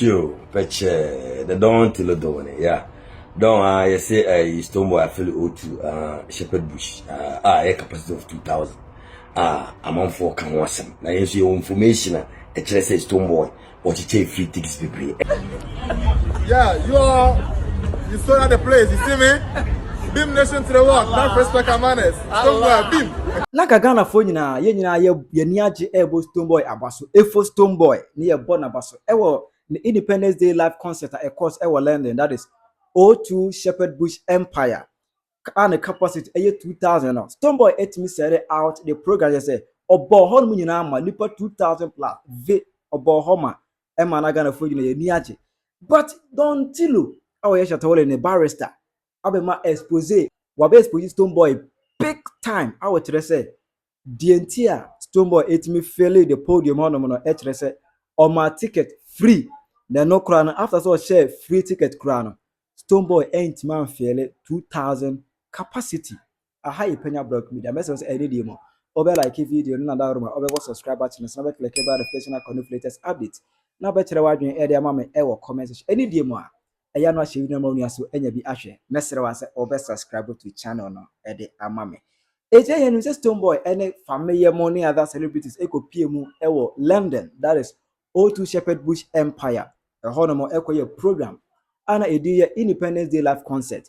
you, Penyah, the Don Tilo Don, yeah. Don't you say Stonebwoy affiliate to Shepherd Bush, a capacity of 2,000. I'm on for can watch them. Now you see your information, a chest says Stonebwoy, or to take free tickets to pay. Yeah, you saw at the place, you see me? Beam nation to the world, not respect and manners. Stonebwoy, beam. Like a Ghana phone, ye niaje ebo Stonebwoy abaso, efo Stonebwoy, near Bon abaso, the Independence Day live concert at a course London, that is O2 Shepherd Bush Empire. And the capacity 2,000. Stonebwoy me said out the program. Say, Obo Hon Munama, Lipa 2,000 plus, V Obo Homa, Emma Ghana phone, niaje. But Don Tilo, our Yasha in a barrister, Abema ɛxposéd, Wabe expose Stonebwoy big time. I would say, DNT Stonebwoy me fairly the podium on on my ticket free. Then no crown after so share free ticket crown. Stonebwoy ain't man fairly 2,000 capacity. A high Penyah block media message any demo. Over like a video, another room, over subscribe button, and never click about the fashion latest update. Now better watch me area mama ever comments any demo. I am not sure you so any be ashe. Messer was over subscribe to the channel no ede amame. AJ and Stonebwoy any family money other celebrities echo PMU ewo London, that is O2 Shepherd Bush Empire, a honomo echo program. And a day Independence Day live concert.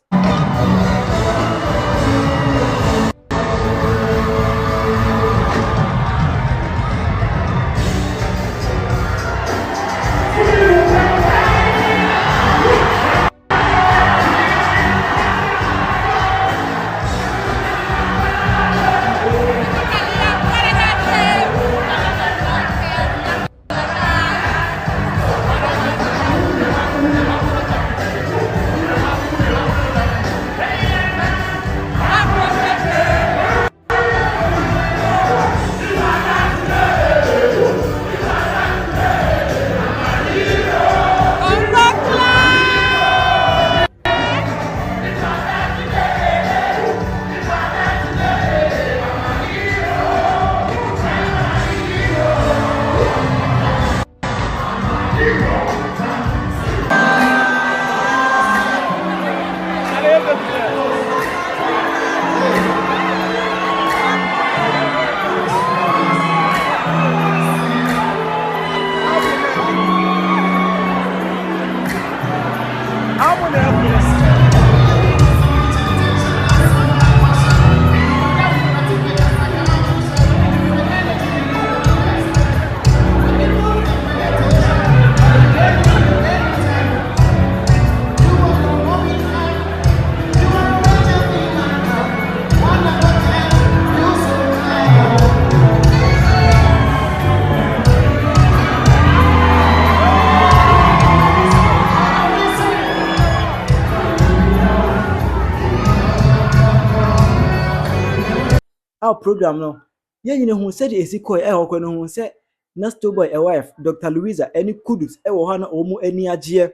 Our program no. Ye who said is equal who said na Stonebwoy a wife, Dr. Louisa, any kudus, hana omu any ajie.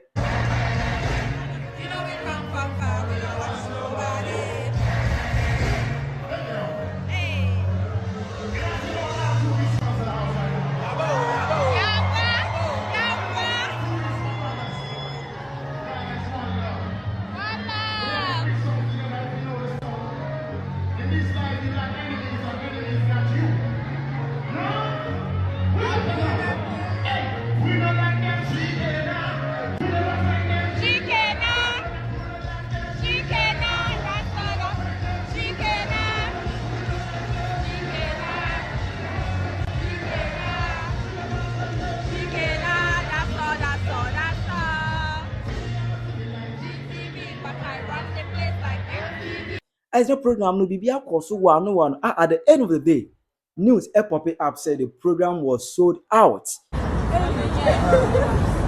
As the program no be so one at the end of the day, news popping up said the program was sold out.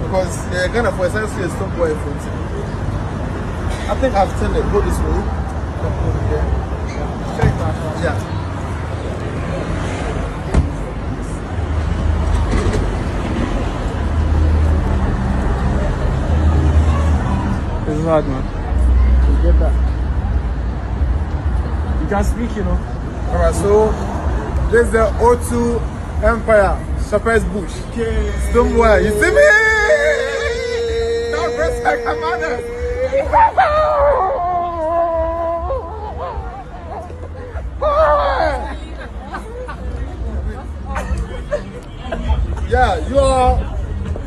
Because they're gonna for essentially Stonebwoy for I think I've seen it go this way. Yeah. This is hard, man. You get that. You can speak, you know. Alright, so this is the O2 Empire, Shepherd Bush. Stonebwoy, you see me? Rebecca Manes. Yeah,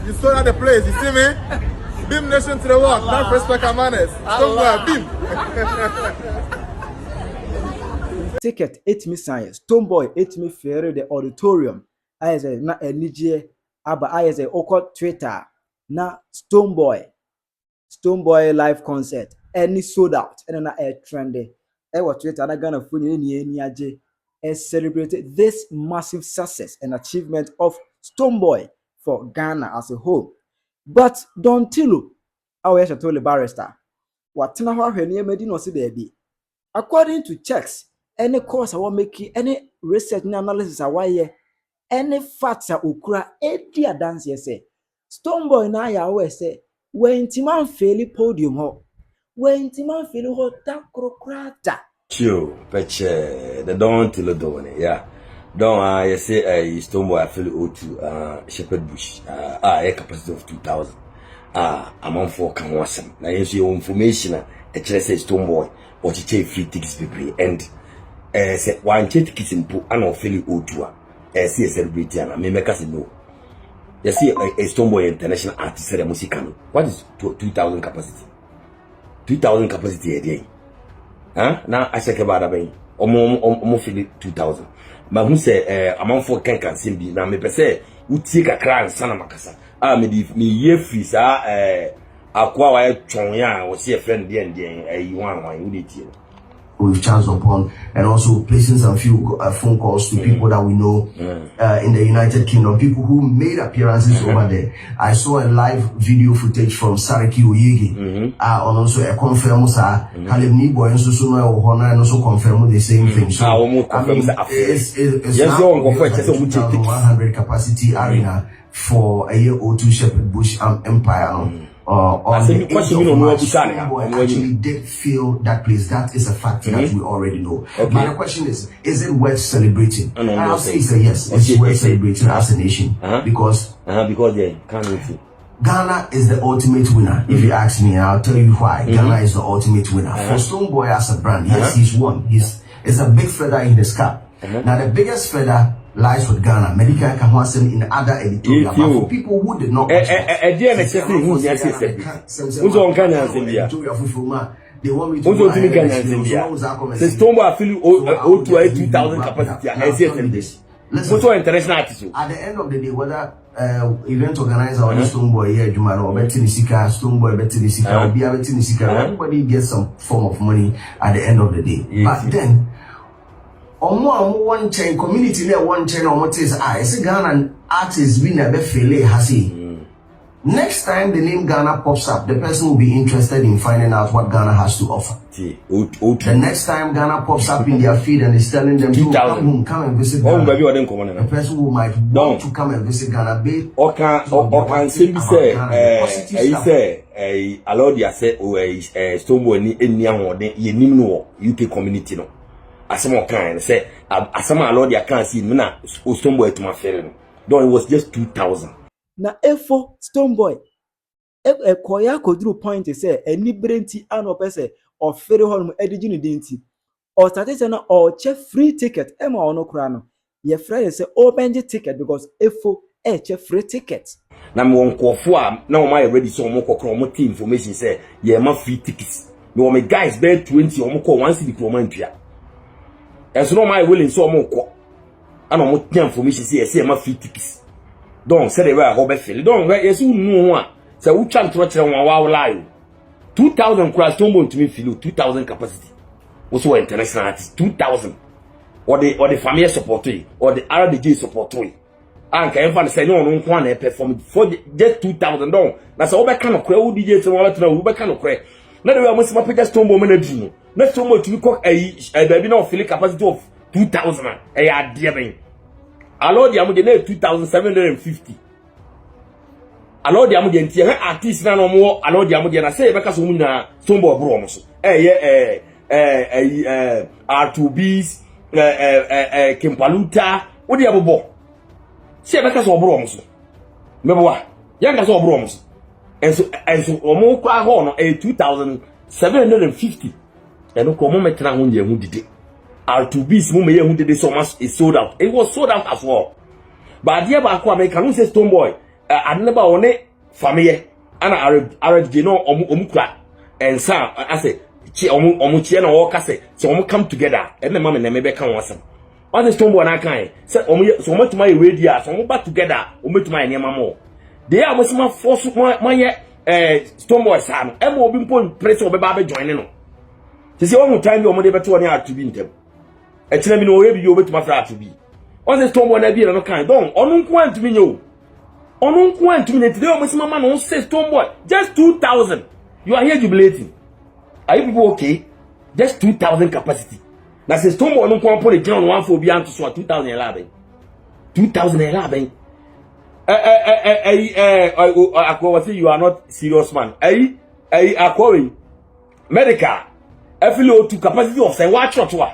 you saw at the place, you see me? Beam Nation to the world, not Rebecca Manes. Stonebwoy, beam. Ticket 8 me science. Stonebwoy 8 me fair the auditorium. I say na enije aba I say oko Twitter na Stonebwoy live concert any sold out and na air trendy. I was Twitter na Ghana funny ni aje celebrated this massive success and achievement of Stonebwoy for Ghana as a whole. But Don Tilo, our told barrister, what na hwa hwe ne medi no se there be. According to checks, any course I want making any research and analysis away, any facts are ukura edi dance say. Stonebwoy na ya we say when Timan fail podium ho. When Timan fail ho ta krokrata. Chill, Penyah, the Don Tilo doing it, yeah. Don't you say Stonebwoy I feel O2 Shepherd Bush capacity of 2,000 I'm on for can wasam now you see your information a say Stonebwoy or to take free tickets people and say one tickets in po and feel O2 see a celebrity and me make us know you see a Stonebwoy international artist say music what is 2,000 capacity 2,000 capacity a day now I check about that omo feel 2,000 but who say among for can sim be na me pese utie kakra nsa na makasa me ye free sa akwa wa twon ya wo se friend dey wan we dey tie we've chanced upon, and also placing some few phone calls to people that we know in the United Kingdom, people who made appearances over there. I saw a live video footage from Saraki Oyegi, and also a confirm Caleb Niboy and Susuna Ohana, and also confirm the same thing. So I mean, it's now 100 capacity arena for a year or two Shepherd Bush Empire. On the Stonebwoy actually did fill that place. That is a fact that we already know. Okay. But the question is it worth celebrating? And I'll say it's a yes. It's worth celebrating as a nation because Ghana is the ultimate winner. If you ask me, I'll tell you why. Ghana is the ultimate winner. For Stonebwoy as a brand, yes, he's won. It's a big feather in his cap. Now the biggest feather lies with Ghana. Medical Kahwasen in other editorial. But for people who did not watch they want me to Stonebwoy feel O2 2,000 capacity international artist. At the end of the day, whether event organizer or Stonebwoy here, Jumano, Stonebwoy, everybody gets some form of money at the end of the day. But then one chain community there one chain on what is it's a Ghana artist we never fail hasi. Next time the name Ghana pops up, the person will be interested in finding out what Ghana has to offer. The next time Ghana pops up in their feed and is telling them to come and visit Ghana, the person who might want to come and visit Ghana, or can simply say allow the say Stonebwoy ni enya UK community no. Asama kind say asama allow their can see na Stonebwoy to my friend. Though it was just 2,000. Na efo Stonebwoy koya kodru point say any brenti an opese of fere honum edigi ni dinti or start say na or check free ticket ema ono kra no ye frere say open ticket because efo check free ticket na me won kofo a na o my ready so omo kokro omo team information say ye ma free tickets no me guys be 20 omo ko 1 city pro man tua and so no my willing so omo ko ana omo team information say ma free tickets. Don't say they were a hobby feel. Don't yes, you know one. So we try to watch one live. 2,000 crowds don't to me feel 2,000 capacity. Also international artists 2,000. Or the family support or the RDJ support and can find say no one perform for just 2,000 don't. That's all that kind of crowd DJ to all to know what kind of crowd. Not we must make just Stonebwoy managing. Not so much to cook a baby no feel capacity of 2,000. A dear allow the amount 2,750. Allow the amount artist na no more. Allow the amount na say because we na Stonebwoy bro almost. R2Bs, Kimpaluta. What the abobo? Say because we bro almost. Remember what? Young as we bro almost. and so omo kwa ho no 2750 and ko mo metra ho ye hu dide R2Bs mo me ye hu dide so much is sold out. It was sold out as well. But there ba ko America no say Stonebwoy adneba one family ana Arab no omu kra and sa I say chi omu chi na wo ka say so omu come together and the mama na me be kan wasam. On the Stonebwoy na kan say omu so omu tuma we dia so omu back together omu tuma e niam mo. They are most force my Stonebwoy san e mo obi mpo press obe ba be join no. Ti say one time bi omo de beto ne R2B ntem. E kire mi no oye bi obetuma fra R2B. On the Stonebwoy na bi no kan don onu nko antumi nyo. Onu nko antumi ne today omo mama no say Stonebwoy just 2000. You are here jubilating. Are you people okay? Just 2000 capacity. Na say Stonebwoy no nko pon the ground one for bi anto so 2011. 2011. I say you are not serious man. I medical. Affiliate to capacity of say what church wa.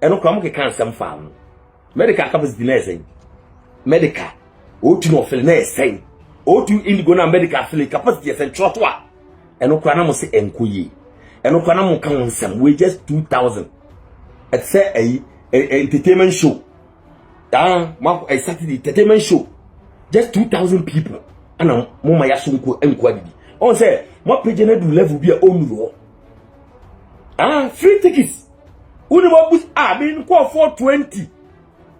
E no kwam ke kan sem fam. Medical capacity na say. Medical. O tu no feel na say. O tu indigo na medical affiliate capacity say church wa. E no kwa na mo say enkoye. E no kwa na mo kan sem we just 2000. It say entertainment show. A Saturday entertainment show. Just 2000 people. And mama ya sunko enkwadi. On say, what page na do level be onuro. Free tickets. Uni mo bus been call 420.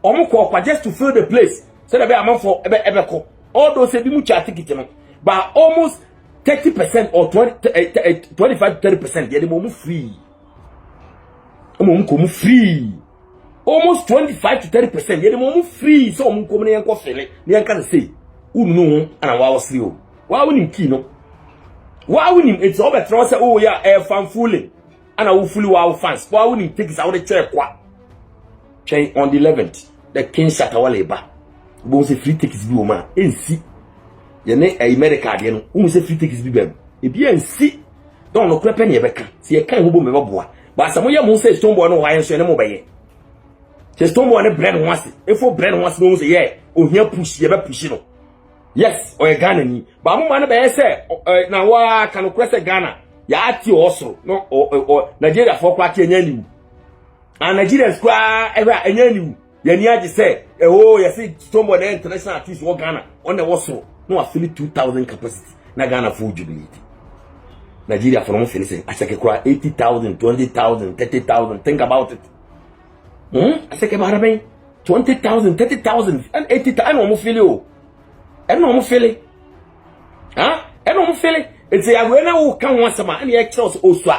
Omo kwa just to fill the place. So that be amount for ebe ko. All those say bi mu cha ticket no. But almost 30% or 25 to 30% ye mo free. Omo ko mu free. Almost 25 to 30%. Ye mo free so mo ko ne yanko fele. Ne yanka say unu no ana wa wasri o. Wa woni key no. Wa woni it's all better say oh yeah fan fooling. Ana wo fully wa fans. Wa woni take is out the chair kwa. Chain on the 11th. The King Shatawale ba. Bo say free tickets bi o ma. Ensi. Ye ne America de no. Wo say free tickets bi ba. E bi ensi. Don no krepe ne ye beka. Se ye kan ho bo me boa. Ba sa mo ye mo say Stonebwoy no wa yen so ne mo beye. Se Stonebwoy ne bread once. If for bread once no say yeah, o hia push ye be push no. Yes, or Ghana ni. Ba mo ma ne be say na wa kan kwese Ghana. Ya ati also no or Nigeria for kwa anya niwu. And Nigerians kwa anya niwu. Ye ni age say oh you see Stonebwoy the international artist wo Ghana on the also no affili 2000 capacity na Ghana for jubilate. Nigeria for no feel say acheke kwa 80,000, 20,000, 30,000. Think about it. I say about 20,000, 30,000 and 80,000 and no feel you. And no feel it. And no feel it. It's a when I will come once a man and the extras also.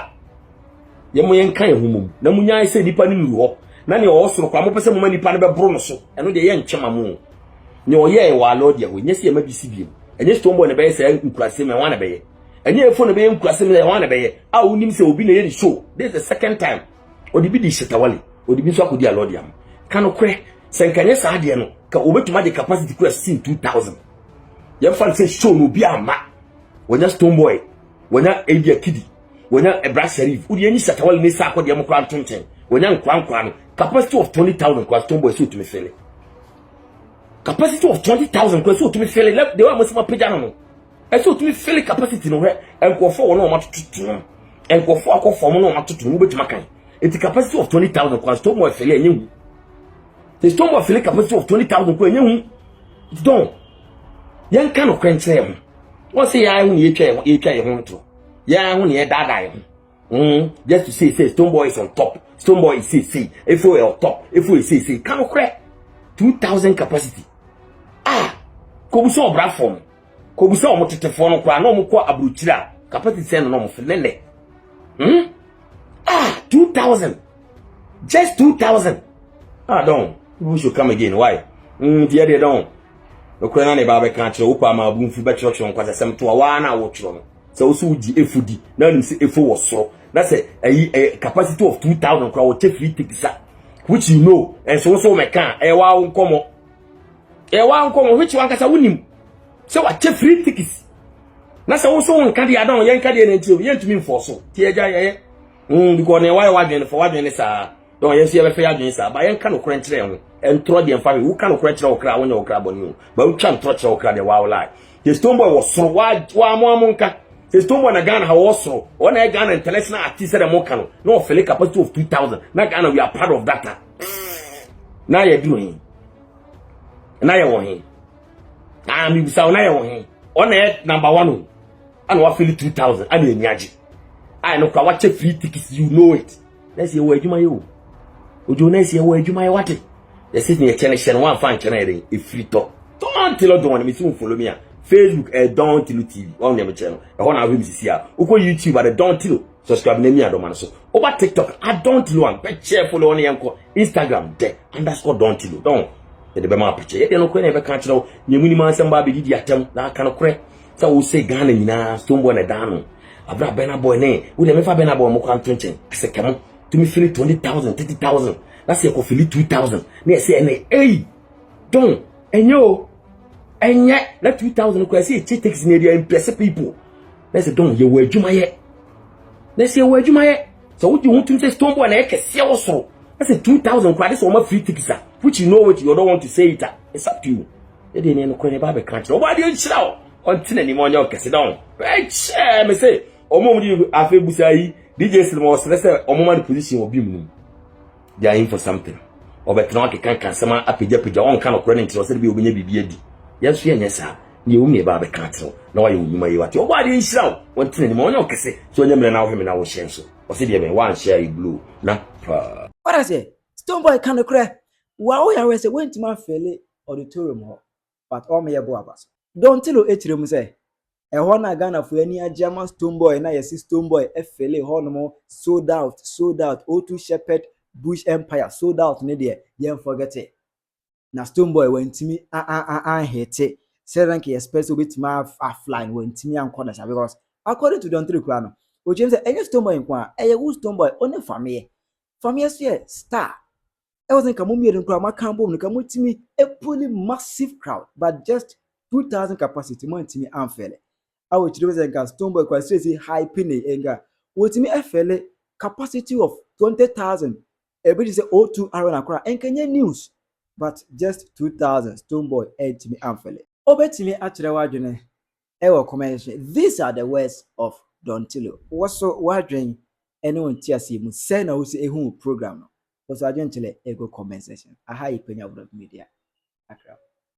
Yamoyan kind of woman. Namunya say nipa ni wo. Na ne also kwa mo pese mo nipa ne be bro no so. Eno de ye nchema mo. Ne oye wa lord ya we nyesi ma bisi bi. Enye Stonebwoy ne be say nkurase me wan na be ye. Enye efo ne be nkurase me wan na be ye. A unim say obi na ye show. This is the second time. Odi bi di Shatawale. Odi bi so akodi a lord ya. Kanu kwe senkanye sa de no. Ka obetuma de capacity kura 2000. Ye fan say show no bi ama. Wonya Stonebwoy. Wonya Abia Kidi. Wonya Ebra Sharif. Udi enyi Shatawale ni sa akodi am kura ntonchen. Wonya nkwa no. Capacity of 20,000 kwa Stonebwoy so to me fele. Capacity of 20,000 kwa so to me fele. They were must peja no. E so to me fele capacity no he. Enkofo wono ma tutu. Enkofo akofo mo no ma tutu no betuma kan. Iti capacity of 20,000 kwa Stonebwoy fele enye hu. The Stonebwoy fele capacity of 20,000 kwa enye hu. It don't. Yan kan no kwenche hu. Won say ya hu ni etwa ye hu nto. Ya hu ni e dada ye hu. Just to say Stonebwoy is on top. Stonebwoy is say if we are on top, if we say can crack 2,000 capacity. Kobuso obra form. Kobuso o motete fo no kwa no mo kwa abruchira capacity say no mo felele. 2,000. Just 2,000. Don't. People should come again. Why? Dear they don't. No kwa na ne ba be kan kire wo pa ma bu mfu be church on kwase sem to wa na wo kire no. So so uji efudi na nim say efo wo so. That's a capacity of 2,000 crowd take free tickets, which you know, and so me can uncommon. Which one can win? So I take free tickets. That's also one candy. I don't yank candy until you to me for so. Because why wagon for wagon is don't you see a fair against but I can't crunch them and throw the family who can't crunch or crowd on your crab on you, but we can't touch or crowd the wild lie. The Stonebwoy was so wa monka. The Stonebwoy na Ghana was so. One I Ghana international artist at the Mokano. No fele capacity of 2,000. Na Ghana we are part of that. Now you're doing. Now you're one. You say now you're one. On number 1. And what feel 2,000. And you nyaji. I know watch free tickets. You know it. Let's see where you my you. Would you next year where you my what? They sit me a channel one fan channel a free talk. Don't tell don't want me to follow me. Facebook Don't Tilo TV on your channel. I want to see here. Uko YouTube at Don't Tilo. Subscribe name me I don't man so. Over TikTok I Don't Tilo and picture follow on yanko. Instagram there _ Don't Tilo. Don't. The be my picture. You know never can't know. You minimum somebody did the attempt that kind of crack. So we say Ghana na Stonebwoy na dano. Abra Bena boy ne. We never Bena boy mo kan twenty. I say come on. To me feel 20,000, 30,000. That's your feel 2,000. Me say hey. Don't. And yo. And yet, that 2,000 I say it takes in area impress people. Let's say don't you wear Jumaye. Let's say where Jumaye. So what you want to say Stonebwoy na can see also. That's a 2,000 quite this one free tickets. Which you know what you don't want to say it. It's up to you. They didn't know Kone Babe country. Nobody in show. Until anyone you can sit down. Right, me say. Omo you afi busai DJ Silmos. Let's say omo position will be minimum. They are in for something. Or better not can sama apija on kind of running to be obey BBD. Yes, yes, sir. You me Babe country. No, you may what your body in show. Until anyone you can say. So you now him in our share. So, or see me one share blue. Nah. What I say? Stonebwoy kind of cry. Wow, I was went to my fele auditorium hall. But all me abas. Don't tell you say. A one Ghana for any German Stonebwoy na yes Stonebwoy FLA Hornamo sold out O2 Shepherd Bush Empire sold out nedia yen forget it. Na Stonebwoy went to me hate it. Seven k expect with my offline went to me and corners because according to Don Trikrano, which James any Stonebwoy in Kwa, a Stonebwoy only family. Family star. I wasn't Kamumi and Krama Cambo and come to me a fully massive crowd, but just 2,000 capacity more to me unfairly. I would choose a Stonebwoy quite say high penny enga. What me FLA capacity of 20,000. Everybody say O2 Aaron Accra and Kenya news, but just 2,000 Stonebwoy and to me unfairly. Over to me actually wajune. Ewa commention. These are the words of Don Tilo. What's so wajune? Anyone TSC mu send us a home program. Also, I gently ego comment section. Aha Penyah media. Accra.